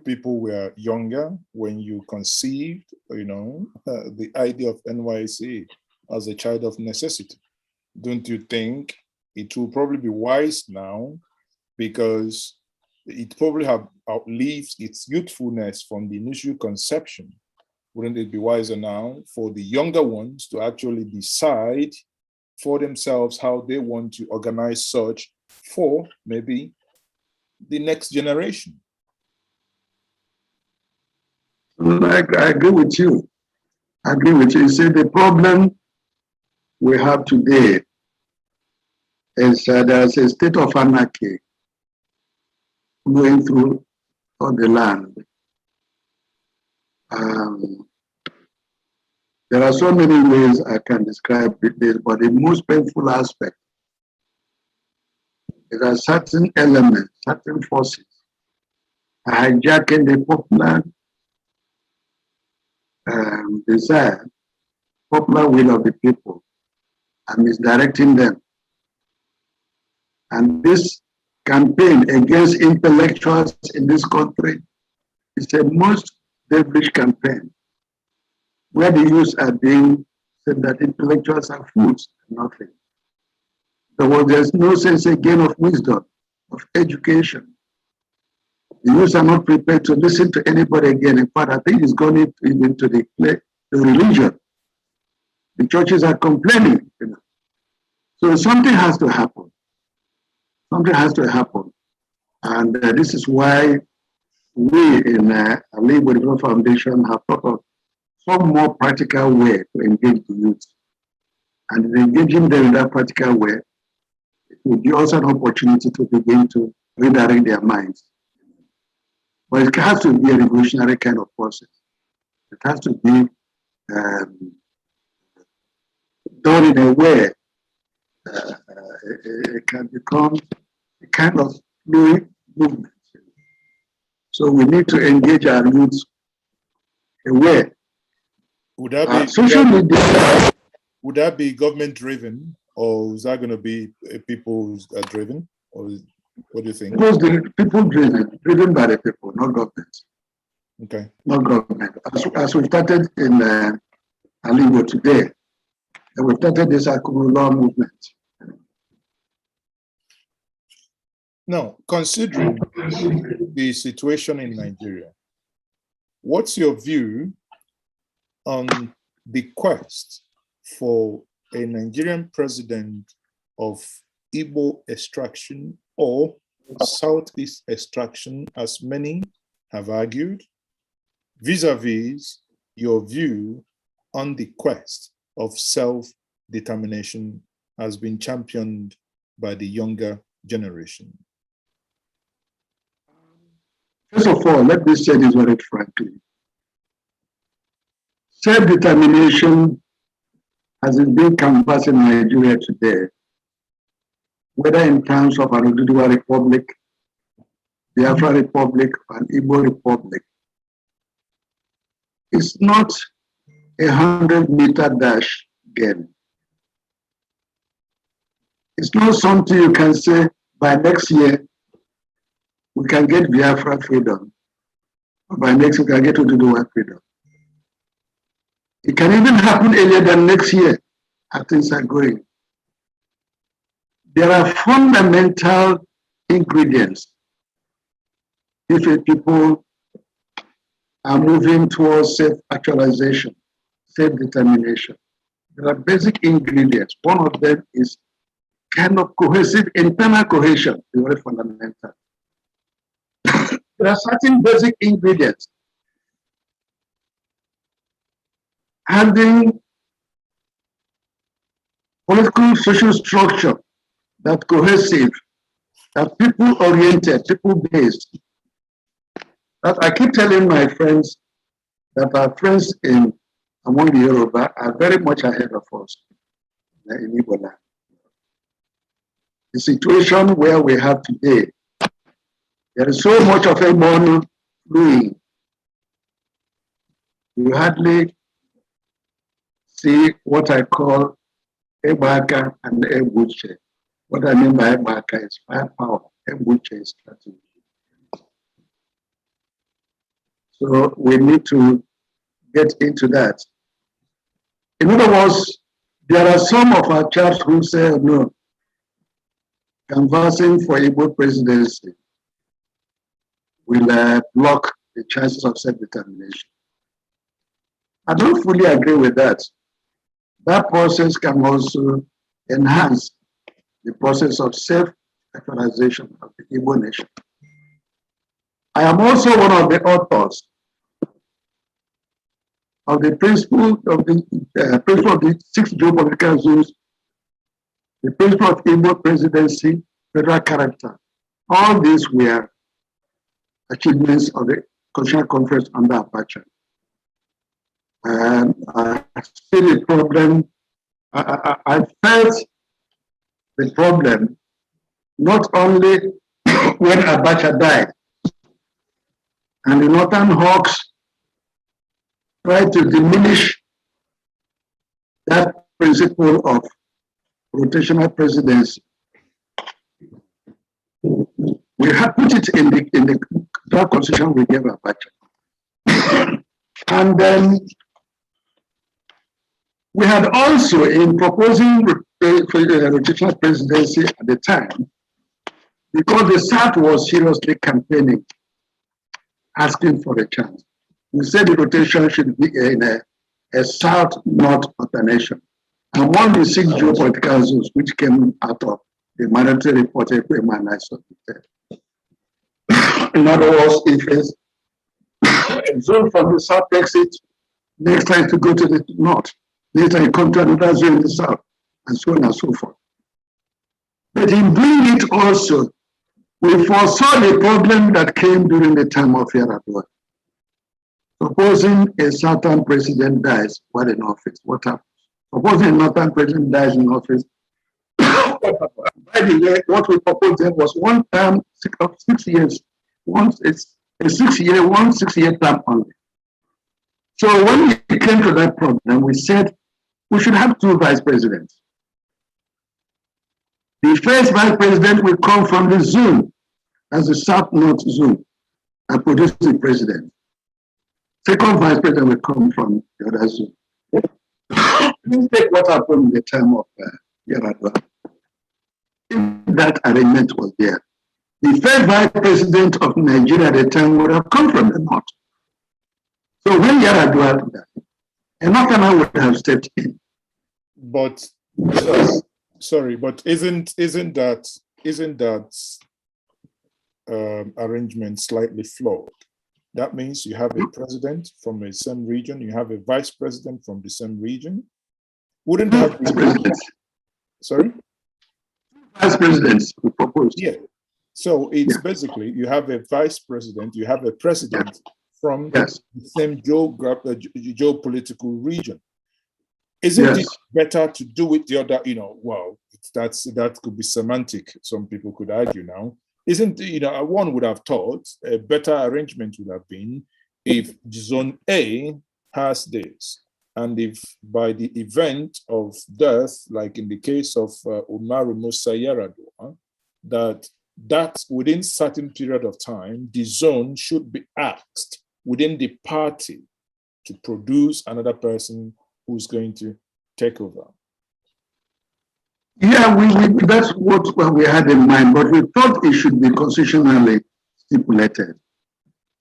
people were younger when you conceived, the idea of NYSA as a child of necessity. Don't you think it will probably be wise now, because it probably have outlived its youthfulness from the initial conception? Wouldn't it be wiser now for the younger ones to actually decide for themselves how they want to organize such for maybe the next generation? I agree with you. I agree with you. You see, the problem we have today is there's a state of anarchy going through on the land. There are so many ways I can describe this, but the most painful aspect is that certain elements, certain forces are hijacking the popular desire, popular will of the people, and misdirecting them. And this campaign against intellectuals in this country is a most devilish campaign, where the youths are being said that intellectuals are fools and nothing. There's no sense again of wisdom, of education. The youths are not prepared to listen to anybody again. In fact, I think it's gone into the religion. The churches are complaining. So something has to happen. Something has to happen. And this is why we in ALAIGBO Development Foundation have thought of some more practical way to engage the youth. And in engaging them in that practical way, it will be also an opportunity to begin to redirect their minds. But it has to be a revolutionary kind of process. It has to be done in a way it can become a kind of fluid movement. So we need to engage our youth aware. Would that be social media? Would that be government driven, or is that going to be people driven, or what do you think? People driven by the people, not government. Okay. Not government. As we started in ALAIGBO today, and we started this Akumula movement. Now, considering the situation in Nigeria, what's your view on the quest for a Nigerian president of Igbo extraction or Southeast extraction, as many have argued, vis-a-vis your view on the quest of self-determination has been championed by the younger generation? First of all, let me say this very frankly. Self-determination, as it's being canvassed in Nigeria today, whether in terms of an Uzodimma Republic, Biafra Republic, and Igbo Republic, it's not a 100-meter dash game. It's not something you can say by next year we can get Biafra freedom, or by next we can get Uzodimma freedom. It can even happen earlier than next year as things are going. There are fundamental ingredients if people are moving towards self-actualization, self-determination. there are basic ingredients. One of them is kind of cohesive, internal cohesion, very fundamental. There are certain basic ingredients. Having political social structure that cohesive, that people-oriented, people-based. That I keep telling my friends that our friends among the Yoruba are very much ahead of us in Igbo land. The situation where we have today, there is so much of a money flowing. You hardly see what I call Ebaka and Ebuche. What I mean by Ebaka is firepower, Ebuche is strategy. So we need to get into that. In other words, there are some of our chaps who say, no, canvassing for Igbo presidency will block the chances of self-determination. I don't fully agree with that. That process can also enhance the process of self-actualization of the Igbo nation. I am also one of the authors of the principle of the 6 geopolitical zones, the principle of Igbo presidency, federal character. All these were achievements of the Constitutional Conference under Abacha. And I see the problem. I felt the problem not only when Abacha died and the Northern Hawks tried to diminish that principle of rotational presidency. We have put it in the draft constitution we gave Abacha. And then we had also, in proposing rotational presidency at the time, because the South was seriously campaigning, asking for a chance. We said the rotation should be in a South-North alternation. And one of the 6 geopolitical zones which came out of the mandatory report and I submitted. In other words, if a zone from the South takes it, next time to go to the North, later you come to another zone in the South, and so on and so forth. But in doing it also, we foresaw the problem that came during the time of Yar'Adua. Supposing a Southern president dies while in office, what happens? Supposing a Northern president dies in office, by the way, what we proposed then was one term of 6 years. Once it's a 6-year term only. So when we came to that problem, we said we should have 2 vice presidents. The first vice president will come from the zone, as the South-North zone, and produce the president. Second vice president will come from the other zone. Please take what happened in the time of Yar'Adua. If that arrangement was there, the first vice president of Nigeria at the time would have come from the North. So when Yar'Adua died, a Northerner would have stepped in. But sorry, but isn't that arrangement slightly flawed? That means you have a president from the same region, you have a vice president from the same region. Wouldn't have presidents. Sorry? Vice presidents we proposed. Yeah. So it's basically you have a vice president, you have a president from the same geopolitical region. Isn't it better to do it the other, well, that could be semantic. Some people could argue now. Isn't, one would have thought a better arrangement would have been if Zone A has this, and if by the event of death, like in the case of Umaru Musa Yar'Adua, that within certain period of time, the zone should be asked within the party to produce another person who's going to take over. Yeah, that's what we had in mind, but we thought it should be constitutionally stipulated.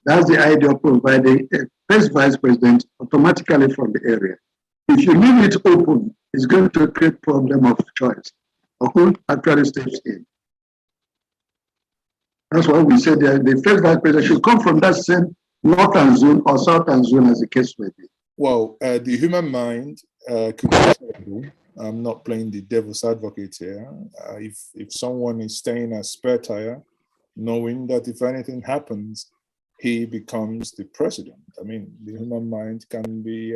That's the idea of providing a first vice president automatically from the area. If you leave it open is going to create problem of choice. Who actually steps in? That's why we said that the first vice president should come from that same northern zone or southern zone, as the case may be. Well, the human mind could be. I'm not playing the devil's advocate here. If someone is staying as spare tire, knowing that if anything happens, he becomes the president. I mean, the human mind can be,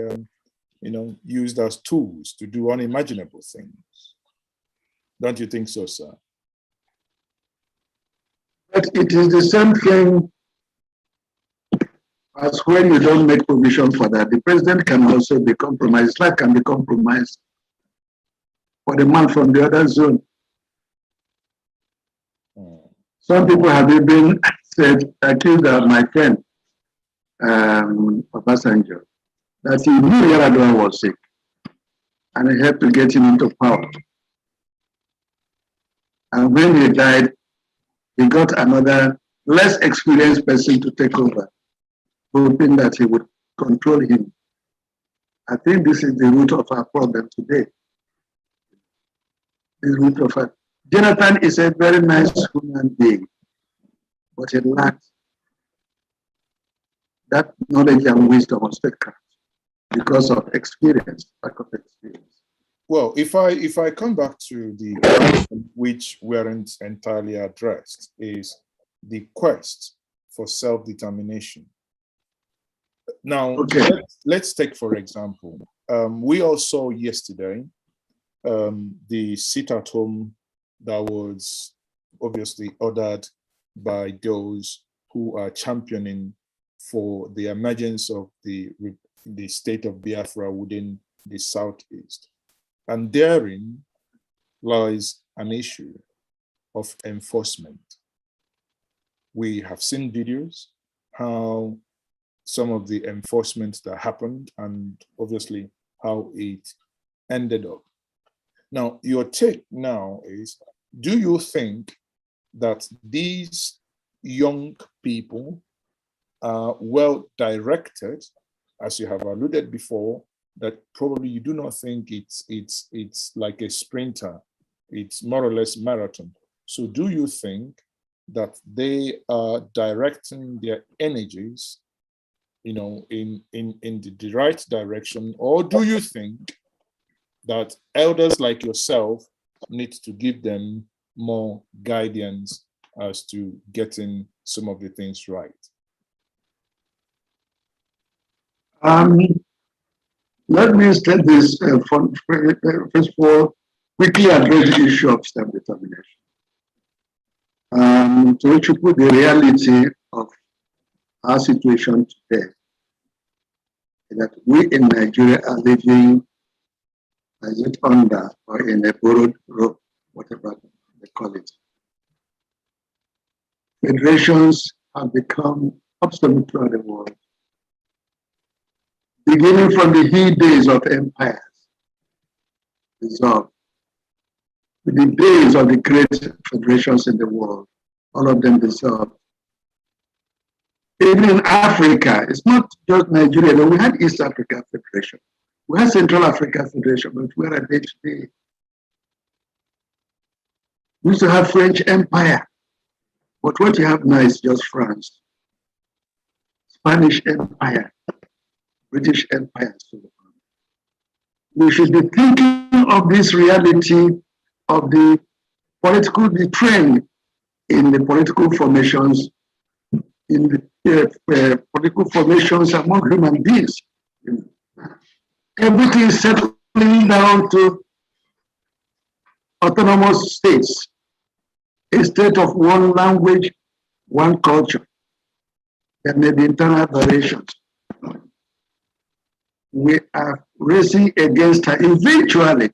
used as tools to do unimaginable things. Don't you think so, sir? But it is the same thing as when you don't make provision for that. The president can also be compromised. His life can be compromised for the man from the other zone. Some people have been accused of my friend, Obasanjo, that he knew Yar'Adua was sick and he helped to get him into power. And when he died, he got another less experienced person to take over, hoping that he would control him. I think this is the root of our problem today. The root of our Jonathan is a very nice human being, but he lacks that knowledge and wisdom of statecraft because of experience, lack of experience. Well, if I come back to the question which weren't entirely addressed, is the quest for self-determination. Now, okay. let's take, for example, we all saw yesterday the sit-at-home that was obviously ordered by those who are championing for the emergence of the state of Biafra within the Southeast. And therein lies an issue of enforcement. We have seen videos how some of the enforcement that happened and obviously how it ended up. Now, your take now is, do you think that these young people are well directed, as you have alluded before, that probably you do not think it's like a sprinter, it's more or less marathon. So do you think that they are directing their energies, in the right direction, or do you think that elders like yourself need to give them more guidance as to getting some of the things right? Let me state this first of all, quickly address the issue of self-determination. To which you put the reality of our situation today, that we in Nigeria are living, as it under or in a borrowed rope, whatever they call it. Federations have become obsolete throughout the world, beginning from the heydays of empires, dissolved, with the days of the great federations in the world, all of them dissolved. Even in Africa, it's not just Nigeria, but we had East Africa Federation, we had Central Africa Federation, but where are they today? We used to have French Empire, but what you have now is just France, Spanish Empire, British Empire, so on. We should be thinking of this reality of the trend in the political formations, in the political formations among human beings. Everything is settling down to autonomous states, a state of one language, one culture. There may be internal variations. We are racing against her. Eventually,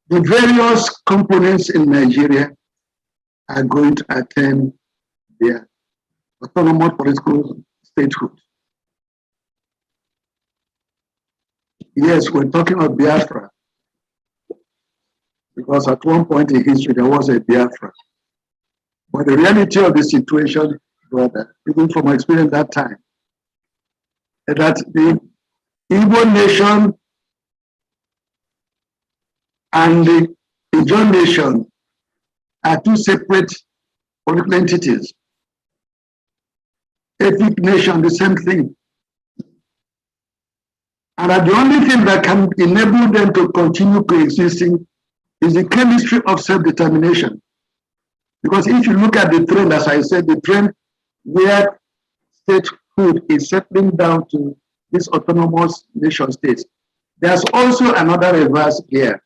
the various components in Nigeria are going to attain their autonomous political statehood. Yes, we're talking of Biafra, because at one point in history there was a Biafra. But the reality of the situation, brother, even from my experience that time, is that the Igbo nation and the Ijaw nation are two separate political entities. Ethnic nation, the same thing. And the only thing that can enable them to continue coexisting is the chemistry of self-determination. Because if you look at the trend, as I said, the trend where statehood is settling down to these autonomous nation states, there's also another reverse here,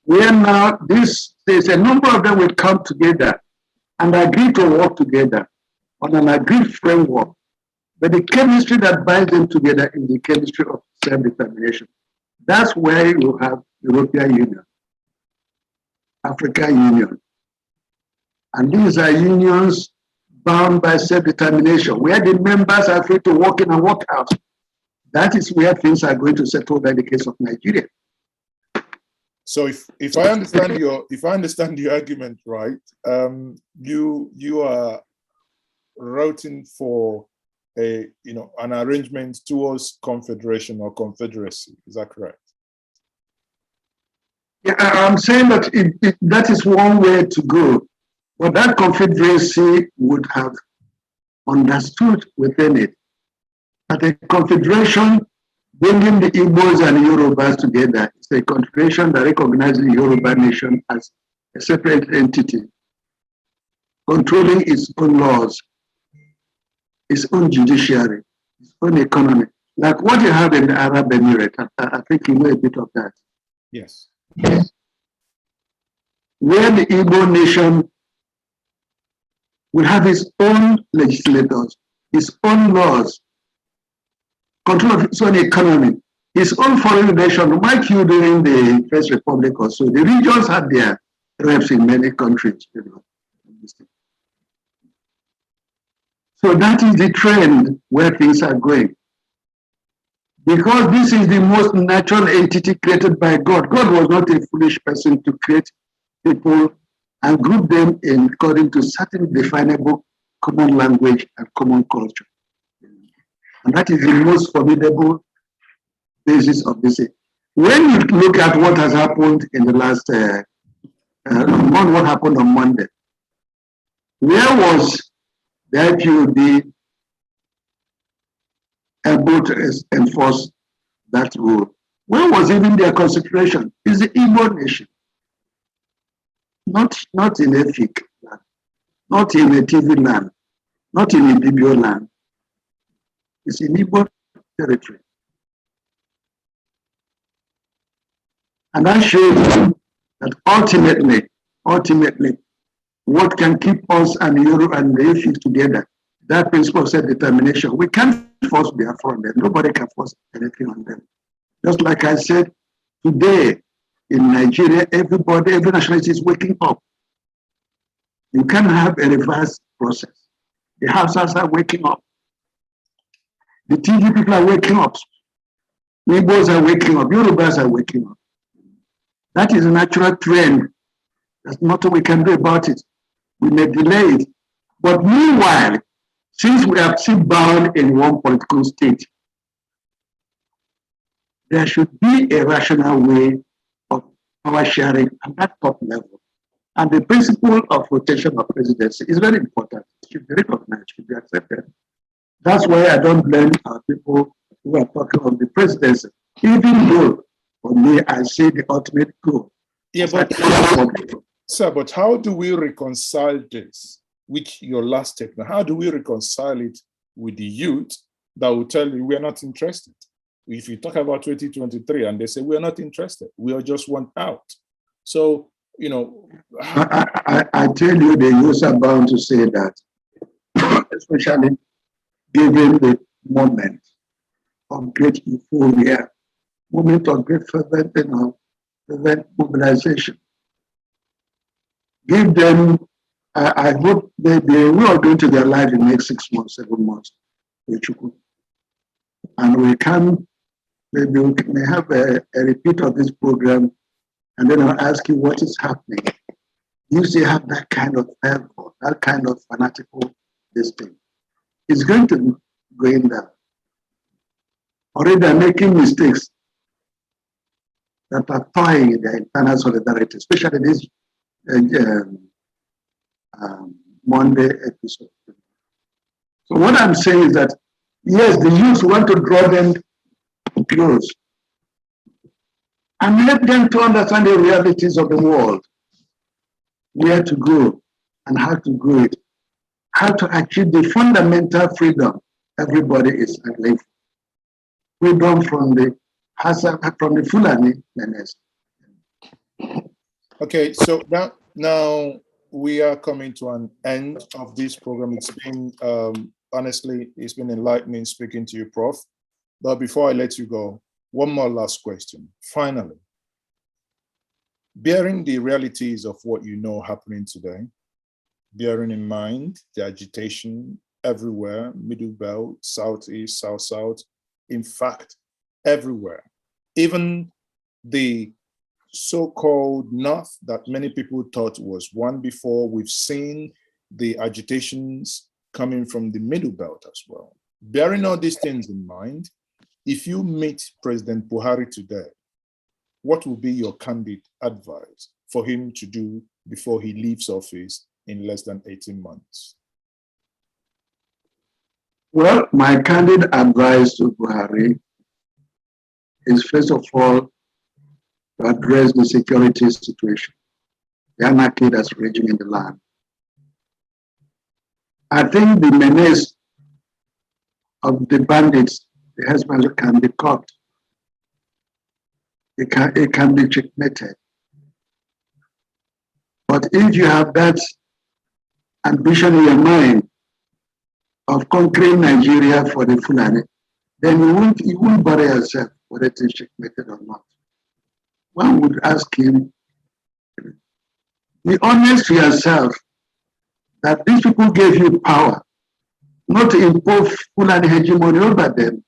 where now these states, a number of them will come together and agree to work together on an agreed framework. But the chemistry that binds them together is the chemistry of self-determination. That's where you have European Union, African Union. And these are unions bound by self-determination, where the members are free to walk in and walk out. That is where things are going to settle in the case of Nigeria. So if I understand your argument right, you are routing for an arrangement towards confederation or confederacy. Is that correct? Yeah, I'm saying that that is one way to go, but that confederacy would have understood within it that a confederation bringing the Igbos and Yorubas together is a confederation that recognizes the Yoruba nation as a separate entity, controlling its own laws, its own judiciary, its own economy, like what you have in the Arab Emirates. I think you know a bit of that. Yes. Where the Igbo nation will have its own legislators, its own laws, control of its own economy, its own foreign relations, like you during the First Republic or so. The regions had their reps in many countries. So that is the trend where things are going. Because this is the most natural entity created by God. God was not a foolish person to create people and group them according to certain definable common language and common culture. And that is the most formidable basis of this. When you look at what has happened in the last what happened on Monday, where was the IPOB able to enforce that rule? Where was even their concentration? It's the Igbo nation, not in Efik land, not in a TV land, not in a Bibio land. It's in Igbo territory. And that shows that ultimately, what can keep us and Europe and the Efik together, that principle of self-determination. We can't force Biafra on them. Nobody can force anything on them. Just like I said, today in Nigeria, every nationality is waking up. You can't have a reverse process. The Hausas are waking up. The TV people are waking up. Igbos are waking up. Yorubas are waking up. That is a natural trend. There's nothing we can do about it. We may delay it. But meanwhile, since we are still bound in one political state, there should be a rational way of power sharing at that top level. And the principle of rotation of presidency is very important. It should be recognized, it should be accepted. That's why I don't blame our people who are talking of the presidency, even though for me, I see the ultimate goal. Yeah, but sir, but how do we reconcile this with your last statement? How do we reconcile it with the youth that will tell you we're not interested? If you talk about 2023 and they say we're not interested, we just want out. So, I tell you, the youth are bound to say that, especially given the moment of great euphoria, moment of great fervent mobilization. Give them, I hope they are going to their life in the next 6 months, 7 months. And we can, maybe we may have a repeat of this program, and then I'll ask you what is happening. You still have that kind of fervor, that kind of fanatical this thing. It's going to be going down. Already they're making mistakes. that are toying the internal solidarity, especially this Monday episode. So what I'm saying is that, yes, the youth want to draw them close and let them to understand the realities of the world, where to go and how to go it, how to achieve the fundamental freedom everybody is alive. Freedom from the Fulani menace. Okay, so now we are coming to an end of this program. It's been, honestly, it's been enlightening speaking to you, Prof. But before I let you go, one more last question. Finally, bearing the realities of what you know happening today, bearing in mind the agitation everywhere, Middle Belt, Southeast, South, in fact, everywhere, even the so-called North that many people thought was one before, we've seen the agitations coming from the Middle Belt as well. Bearing all these things in mind, if you meet President Buhari today, what will be your candid advice for him to do before he leaves office in less than 18 months? Well, my candid advice to Buhari is, first of all, to address the security situation, the anarchy that's raging in the land. I think the menace of the bandits, the herdsmen, can be caught. It can be checkmated. But if you have that ambition in your mind of conquering Nigeria for the Fulani, then you won't bother yourself whether it is checkmated or not. One would ask him, be honest to yourself that these people gave you power, not to impose Fulani hegemony over them.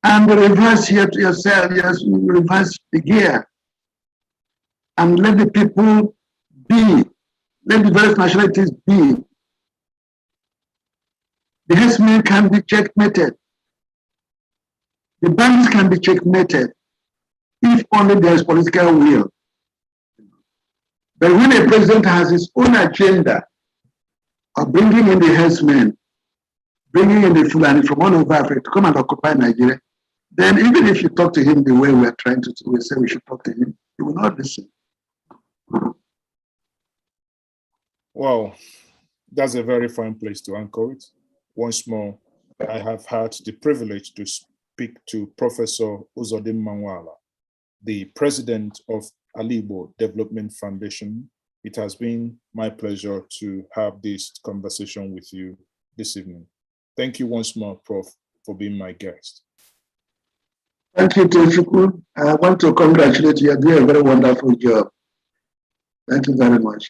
And reverse here to yourself, yes, reverse the gear. And let the people be, let the various nationalities be. The herdsmen can be checkmated. The banks can be checkmated if only there is political will. But when a president has his own agenda of bringing in the herdsmen, bringing in the Fulani from all over Africa to come and occupy Nigeria, then even if you talk to him the way we are trying to, we say we should talk to him, he will not listen. Well, that's a very fine place to anchor it. Once more, I have had the privilege to speak to Professor Uzodimma Nwala, the president of ALAIGBO Development Foundation. It has been my pleasure to have this conversation with you this evening. Thank you once more, Prof, for being my guest. Thank you, Tochukwu. I want to congratulate you. You're doing a very wonderful job. Thank you very much.